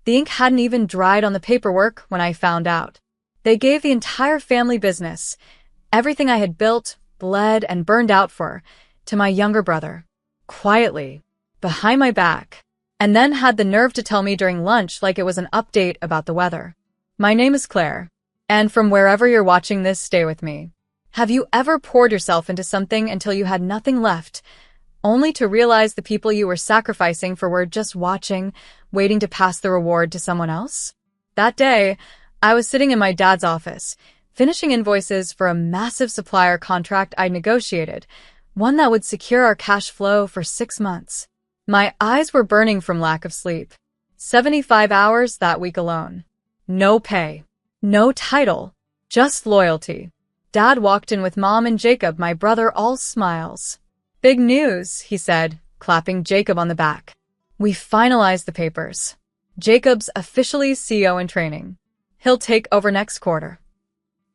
The ink hadn't even dried on the paperwork when I found out. They gave the entire family business, everything I had built, bled, and burned out for, to my younger brother. Quietly, behind my back. And then had the nerve to tell me during lunch like it was an update about the weather. My name is Claire. And from wherever you're watching this, stay with me. Have you ever poured yourself into something until you had nothing left, only to realize the people you were sacrificing for were just watching, waiting to pass the reward to someone else? That day, I was sitting in my dad's office, finishing invoices for a massive supplier contract I negotiated, one that would secure our cash flow for 6 months. My eyes were burning from lack of sleep. 75 hours that week alone. No pay. No title. Just loyalty. Dad walked in with Mom and Jacob, my brother, all smiles. "Big news," he said, clapping Jacob on the back. "We finalized the papers. Jacob's officially CEO in training. He'll take over next quarter."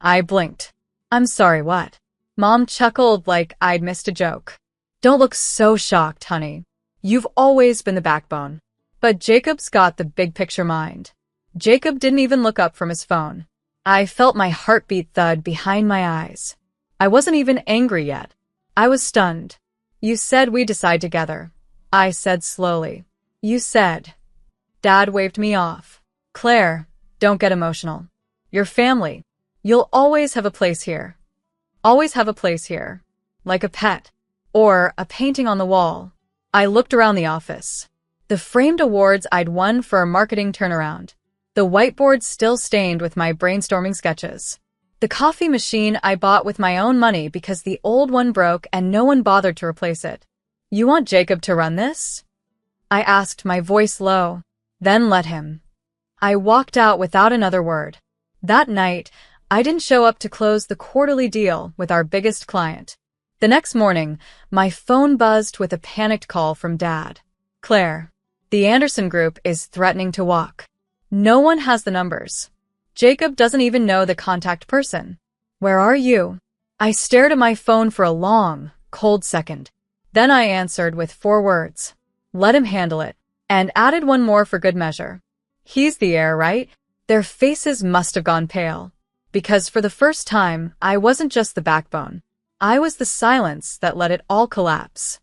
I blinked. "I'm sorry, what?" Mom chuckled like I'd missed a joke. "Don't look so shocked, honey. You've always been the backbone." But Jacob's got the big picture mind. Jacob didn't even look up from his phone. I felt my heartbeat thud behind my eyes. I wasn't even angry yet. I was stunned. "You said we decide together," I said slowly. "You said." Dad waved me off. "Claire, don't get emotional. You're family. You'll always have a place here. Always have a place here. Like a pet. Or a painting on the wall." I looked around the office. The framed awards I'd won for a marketing turnaround. The whiteboard still stained with my brainstorming sketches. The coffee machine I bought with my own money because the old one broke and no one bothered to replace it. "You want Jacob to run this?" I asked, my voice low. "Then let him." I walked out without another word. That night, I didn't show up to close the quarterly deal with our biggest client. The next morning, my phone buzzed with a panicked call from Dad. "Claire, the Anderson Group is threatening to walk. No one has the numbers. Jacob doesn't even know the contact person. Where are you?" I stared at my phone for a long, cold second. Then I answered with 4 words. "Let him handle it," and added one more for good measure. "He's the heir, right?" Their faces must have gone pale. Because for the first time, I wasn't just the backbone. I was the silence that let it all collapse.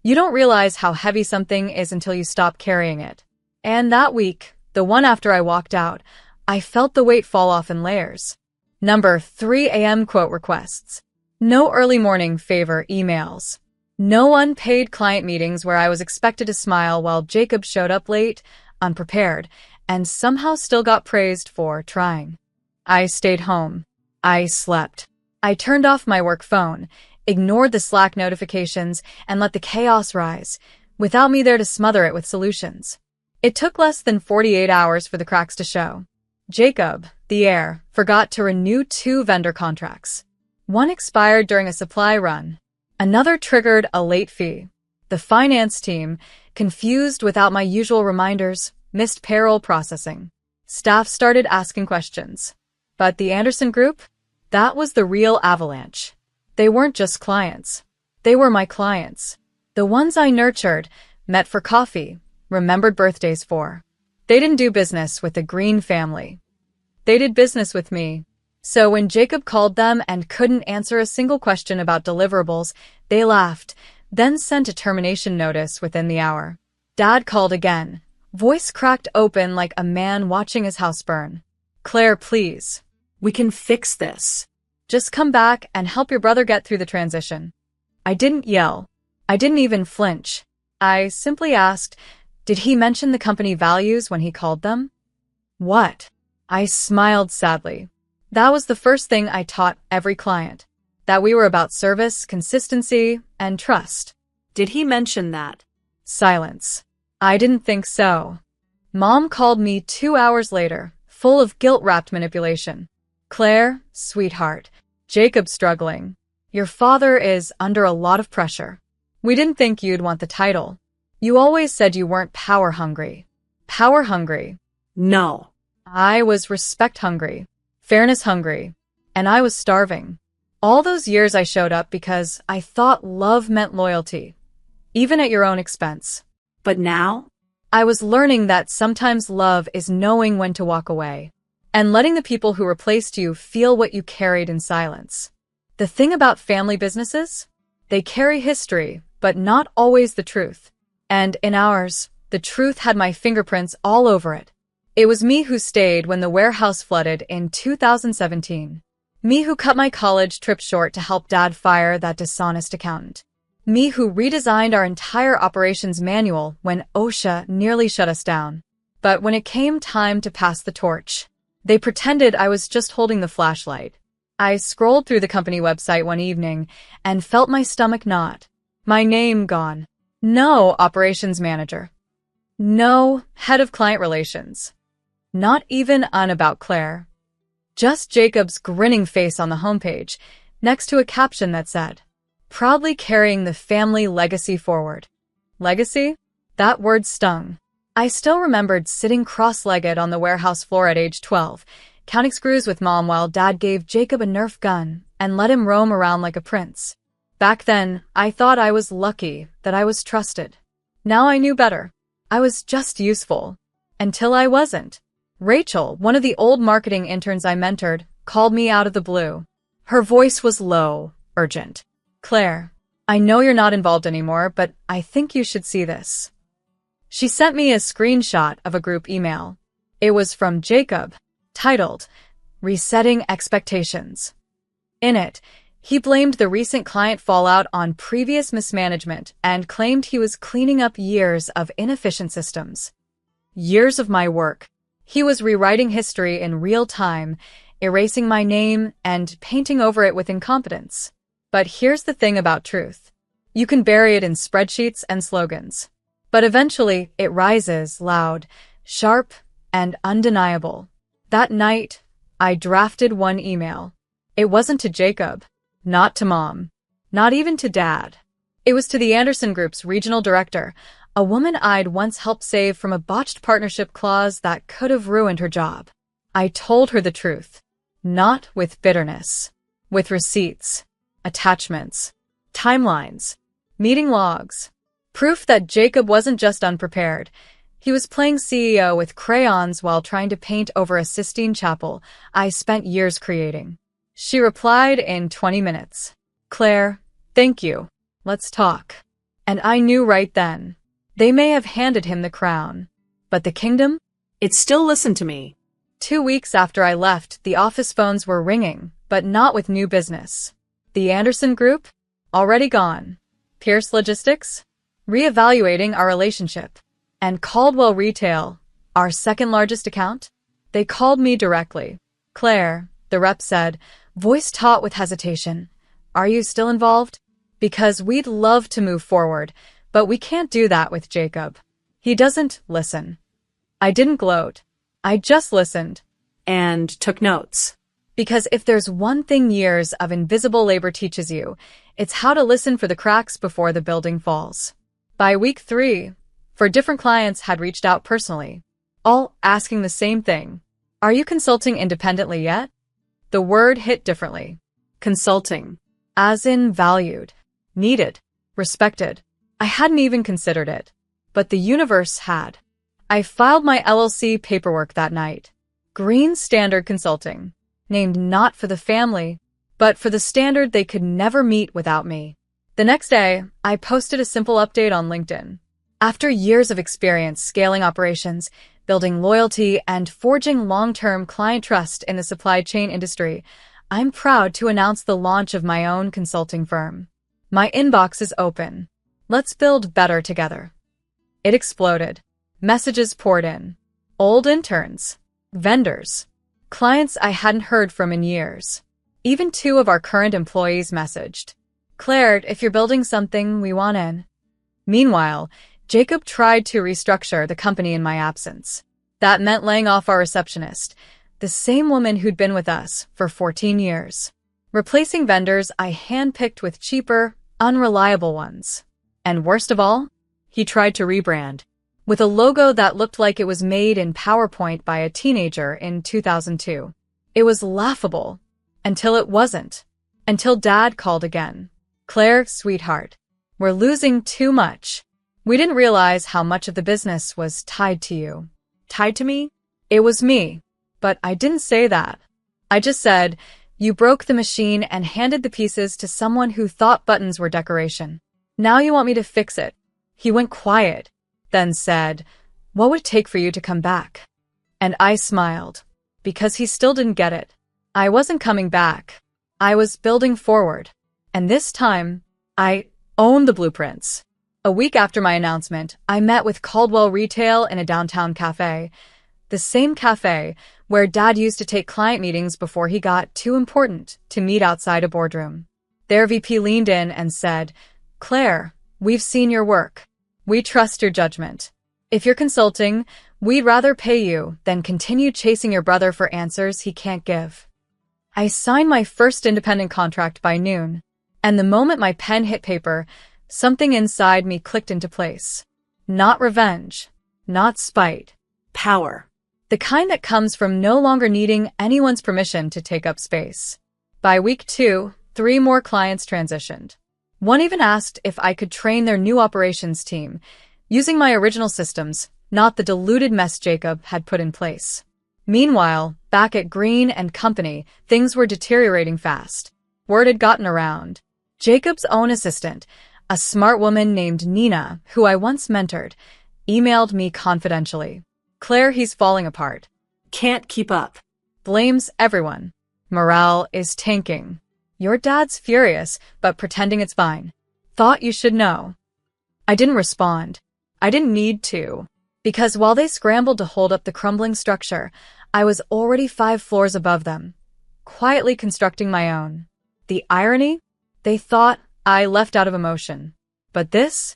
You don't realize how heavy something is until you stop carrying it. And that week, the one after I walked out, I felt the weight fall off in layers. Number 3 a.m. quote requests. No early morning favor emails. No unpaid client meetings where I was expected to smile while Jacob showed up late, unprepared, and somehow still got praised for trying. I stayed home. I slept. I turned off my work phone, ignored the Slack notifications, and let the chaos rise, without me there to smother it with solutions. It took less than 48 hours for the cracks to show. Jacob, the heir, forgot to renew 2 vendor contracts. One expired during a supply run. Another triggered a late fee. The finance team, confused without my usual reminders, missed payroll processing. Staff started asking questions. But the Anderson Group? That was the real avalanche. They weren't just clients. They were my clients. The ones I nurtured, met for coffee, remembered birthdays for. They didn't do business with the Green family. They did business with me. So when Jacob called them and couldn't answer a single question about deliverables, they laughed, then sent a termination notice within the hour. Dad called again, voice cracked open like a man watching his house burn. "Claire, please. We can fix this. Just come back and help your brother get through the transition." I didn't yell. I didn't even flinch. I simply asked, did he mention the company values when he called them? "What?" I smiled sadly. That was the first thing I taught every client. That we were about service, consistency, and trust. "Did he mention that?" Silence. I didn't think so. Mom called me 2 hours later, full of guilt-wrapped manipulation. "Claire, sweetheart, Jacob's struggling. Your father is under a lot of pressure. We didn't think you'd want the title. You always said you weren't power-hungry." Power-hungry? No. I was respect-hungry, fairness-hungry, and I was starving. All those years I showed up because I thought love meant loyalty, even at your own expense. But now? I was learning that sometimes love is knowing when to walk away and letting the people who replaced you feel what you carried in silence. The thing about family businesses? They carry history, but not always the truth. And in ours, the truth had my fingerprints all over it. It was me who stayed when the warehouse flooded in 2017. Me who cut my college trip short to help Dad fire that dishonest accountant. Me who redesigned our entire operations manual when OSHA nearly shut us down. But when it came time to pass the torch, they pretended I was just holding the flashlight. I scrolled through the company website one evening and felt my stomach knot. My name gone. No operations manager. No head of client relations. Not even an about Claire. Just Jacob's grinning face on the homepage, next to a caption that said, "Proudly carrying the family legacy forward." Legacy? That word stung. I still remembered sitting cross-legged on the warehouse floor at age 12, counting screws with Mom while Dad gave Jacob a Nerf gun and let him roam around like a prince. Back then, I thought I was lucky that I was trusted. Now I knew better. I was just useful. Until I wasn't. Rachel, one of the old marketing interns I mentored, called me out of the blue. Her voice was low, urgent. "Claire, I know you're not involved anymore, but I think you should see this." She sent me a screenshot of a group email. It was from Jacob, titled, "Resetting Expectations." In it, he blamed the recent client fallout on previous mismanagement and claimed he was cleaning up years of inefficient systems. Years of my work. He was rewriting history in real time, erasing my name and painting over it with incompetence. But here's the thing about truth. You can bury it in spreadsheets and slogans. But eventually, it rises loud, sharp, and undeniable. That night, I drafted one email. It wasn't to Jacob, not to Mom, not even to Dad. It was to the Anderson Group's regional director, a woman I'd once helped save from a botched partnership clause that could have ruined her job. I told her the truth, not with bitterness, with receipts, attachments, timelines, meeting logs, proof that Jacob wasn't just unprepared. He was playing CEO with crayons while trying to paint over a Sistine Chapel I spent years creating. She replied in 20 minutes. "Claire, thank you. Let's talk." And I knew right then. They may have handed him the crown, but the kingdom? It still listened to me. 2 weeks after I left, the office phones were ringing, but not with new business. The Anderson Group? Already gone. Pierce Logistics? Reevaluating our relationship. And Caldwell Retail, our second largest account? They called me directly. "Claire," the rep said, voice taut with hesitation, "are you still involved? Because we'd love to move forward, but we can't do that with Jacob. He doesn't listen." I didn't gloat. I just listened. And took notes. Because if there's one thing years of invisible labor teaches you, it's how to listen for the cracks before the building falls. By week 3, 4 different clients had reached out personally, all asking the same thing. "Are you consulting independently yet?" The word hit differently. Consulting. As in valued, needed, respected. I hadn't even considered it, but the universe had. I filed my LLC paperwork that night. Green Standard Consulting, named not for the family, but for the standard they could never meet without me. The next day, I posted a simple update on LinkedIn. After years of experience scaling operations, building loyalty, and forging long-term client trust in the supply chain industry, I'm proud to announce the launch of my own consulting firm. My inbox is open. Let's build better together. It exploded. Messages poured in. Old interns, vendors, clients I hadn't heard from in years. Even 2 of our current employees messaged. "Claire, if you're building something, we want in." Meanwhile, Jacob tried to restructure the company in my absence. That meant laying off our receptionist, the same woman who'd been with us for 14 years. Replacing vendors I handpicked with cheaper, unreliable ones. And worst of all, he tried to rebrand, with a logo that looked like it was made in PowerPoint by a teenager in 2002. It was laughable. Until it wasn't. Until Dad called again. "Claire, sweetheart, we're losing too much. We didn't realize how much of the business was tied to you. Tied to me? It was me. But I didn't say that. I just said, you broke the machine and handed the pieces to someone who thought buttons were decoration. Now you want me to fix it. He went quiet, then said, what would it take for you to come back? And I smiled, because he still didn't get it. I wasn't coming back. I was building forward. And this time, I owned the blueprints. A week after my announcement, I met with Caldwell Retail in a downtown cafe. The same cafe where Dad used to take client meetings before he got too important to meet outside a boardroom. Their VP leaned in and said, Claire, we've seen your work. We trust your judgment. If you're consulting, we'd rather pay you than continue chasing your brother for answers he can't give. I signed my first independent contract by noon, and the moment my pen hit paper, something inside me clicked into place. Not revenge, not spite, power. The kind that comes from no longer needing anyone's permission to take up space. By week 2, 3 more clients transitioned. One even asked if I could train their new operations team, using my original systems, not the diluted mess Jacob had put in place. Meanwhile, back at Green and Company, things were deteriorating fast. Word had gotten around. Jacob's own assistant, a smart woman named Nina, who I once mentored, emailed me confidentially. Claire, he's falling apart. Can't keep up. Blames everyone. Morale is tanking. Your dad's furious, but pretending it's fine. Thought you should know. I didn't respond. I didn't need to. Because while they scrambled to hold up the crumbling structure, I was already 5 floors above them, quietly constructing my own. The irony? They thought I left out of emotion. But this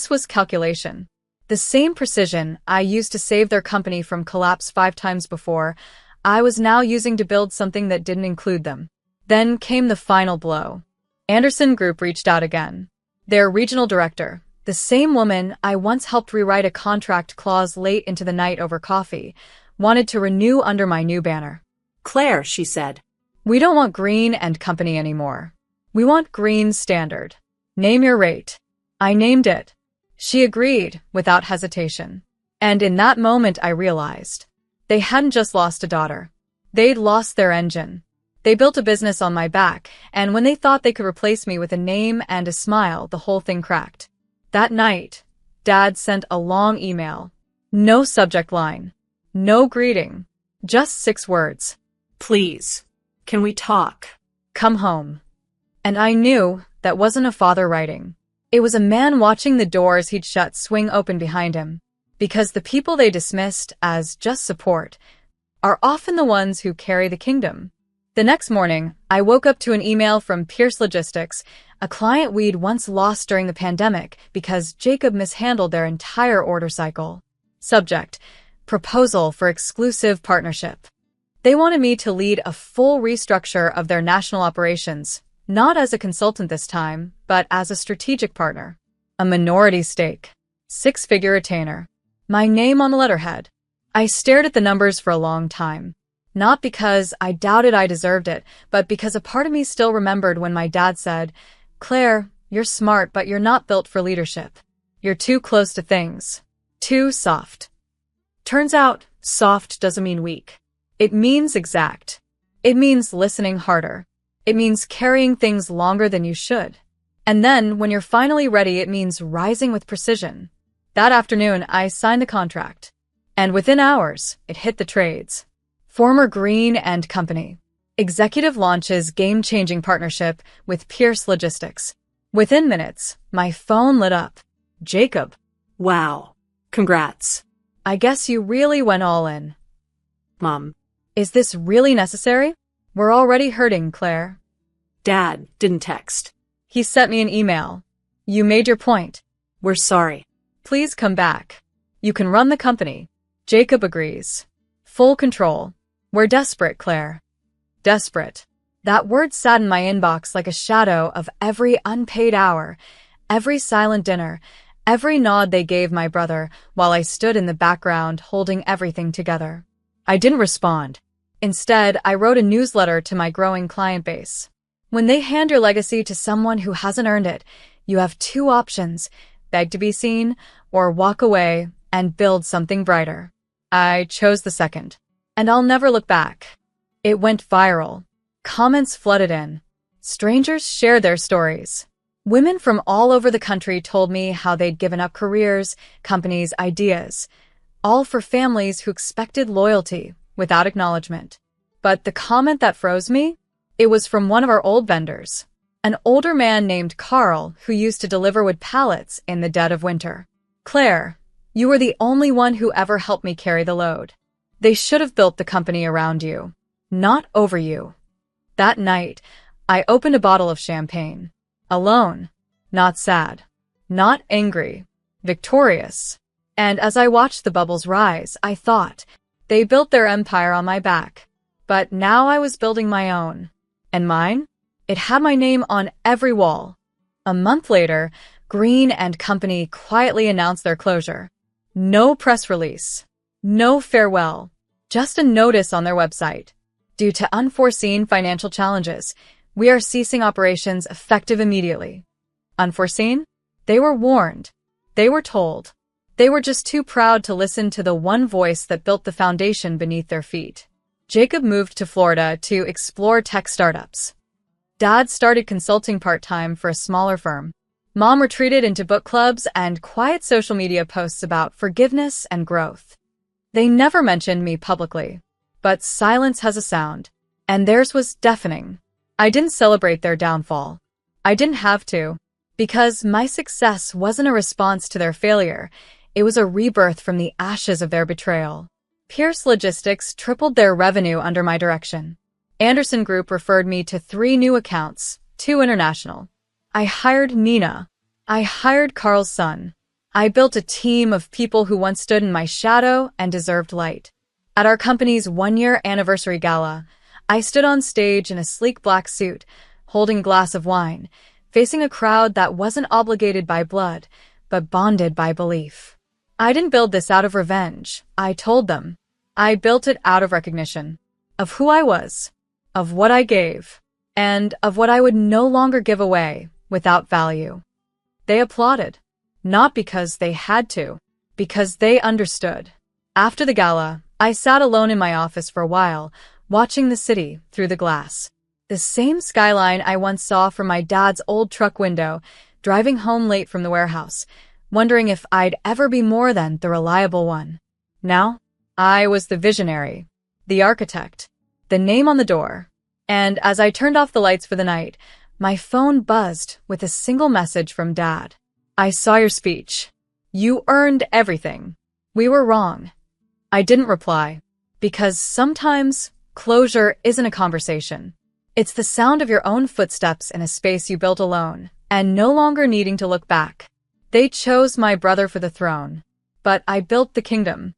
was calculation. The same precision I used to save their company from collapse 5 times before, I was now using to build something that didn't include them. Then came the final blow. Anderson Group reached out again. Their regional director, the same woman I once helped rewrite a contract clause late into the night over coffee, wanted to renew under my new banner. Claire, she said, we don't want Green and Company anymore. We want Green Standard. Name your rate. I named it. She agreed without hesitation. And in that moment I realized they hadn't just lost a daughter. They'd lost their engine. They built a business on my back, and when they thought they could replace me with a name and a smile, the whole thing cracked. That night, Dad sent a long email. No subject line. No greeting. Just 6 words. Please. Can we talk? Come home. And I knew that wasn't a father writing. It was a man watching the doors he'd shut swing open behind him. Because the people they dismissed as just support are often the ones who carry the kingdom. The next morning, I woke up to an email from Pierce Logistics, a client we'd once lost during the pandemic because Jacob mishandled their entire order cycle. Subject: Proposal for exclusive partnership. They wanted me to lead a full restructure of their national operations, not as a consultant this time, but as a strategic partner. A minority stake. 6-figure retainer. My name on the letterhead. I stared at the numbers for a long time. Not because I doubted I deserved it, but because a part of me still remembered when my dad said, Claire, you're smart, but you're not built for leadership. You're too close to things. Too soft. Turns out, soft doesn't mean weak. It means exact. It means listening harder. It means carrying things longer than you should. And then, when you're finally ready, it means rising with precision. That afternoon, I signed the contract. And within hours, it hit the trades. Former Green and Company. Executive launches game-changing partnership with Pierce Logistics. Within minutes, my phone lit up. Jacob. Wow. Congrats. I guess you really went all in. Mom. Is this really necessary? We're already hurting, Claire. Dad didn't text. He sent me an email. You made your point. We're sorry. Please come back. You can run the company. Jacob agrees. Full control. We're desperate, Claire. Desperate. That word sat in my inbox like a shadow of every unpaid hour, every silent dinner, every nod they gave my brother while I stood in the background holding everything together. I didn't respond. Instead, I wrote a newsletter to my growing client base. When they hand your legacy to someone who hasn't earned it, you have 2 options: beg to be seen, or walk away and build something brighter. I chose the second. And I'll never look back. It went viral. Comments flooded in. Strangers shared their stories. Women from all over the country told me how they'd given up careers, companies, ideas, all for families who expected loyalty without acknowledgement. But the comment that froze me? It was from one of our old vendors. An older man named Carl who used to deliver wood pallets in the dead of winter. "Claire, you were the only one who ever helped me carry the load. They should have built the company around you, not over you." That night, I opened a bottle of champagne. Alone, not sad, not angry, victorious. And as I watched the bubbles rise, I thought, they built their empire on my back. But now I was building my own. And mine? It had my name on every wall. A month later, Green and Company quietly announced their closure. No press release. No farewell. Just a notice on their website. Due to unforeseen financial challenges, we are ceasing operations effective immediately. Unforeseen? They were warned. They were told. They were just too proud to listen to the one voice that built the foundation beneath their feet. Jacob moved to Florida to explore tech startups. Dad started consulting part-time for a smaller firm. Mom retreated into book clubs and quiet social media posts about forgiveness and growth. They never mentioned me publicly. But silence has a sound, and theirs was deafening. I didn't celebrate their downfall. I didn't have to, because my success wasn't a response to their failure. It was a rebirth from the ashes of their betrayal. Pierce Logistics tripled their revenue under my direction. Anderson Group referred me to 3 new accounts, 2 international. I hired Nina. I hired Carl's son. I built a team of people who once stood in my shadow and deserved light. At our company's 1-year anniversary gala, I stood on stage in a sleek black suit, holding a glass of wine, facing a crowd that wasn't obligated by blood, but bonded by belief. I didn't build this out of revenge, I told them. I built it out of recognition. Of who I was, of what I gave, and of what I would no longer give away without value. They applauded, not because they had to, because they understood. After the gala, I sat alone in my office for a while, watching the city through the glass. The same skyline I once saw from my dad's old truck window, driving home late from the warehouse, wondering if I'd ever be more than the reliable one. Now, I was the visionary, the architect, the name on the door. And as I turned off the lights for the night, my phone buzzed with a single message from Dad. "I saw your speech. You earned everything. We were wrong." I didn't reply, because sometimes closure isn't a conversation. It's the sound of your own footsteps in a space you built alone, and no longer needing to look back. They chose my brother for the throne, but I built the kingdom.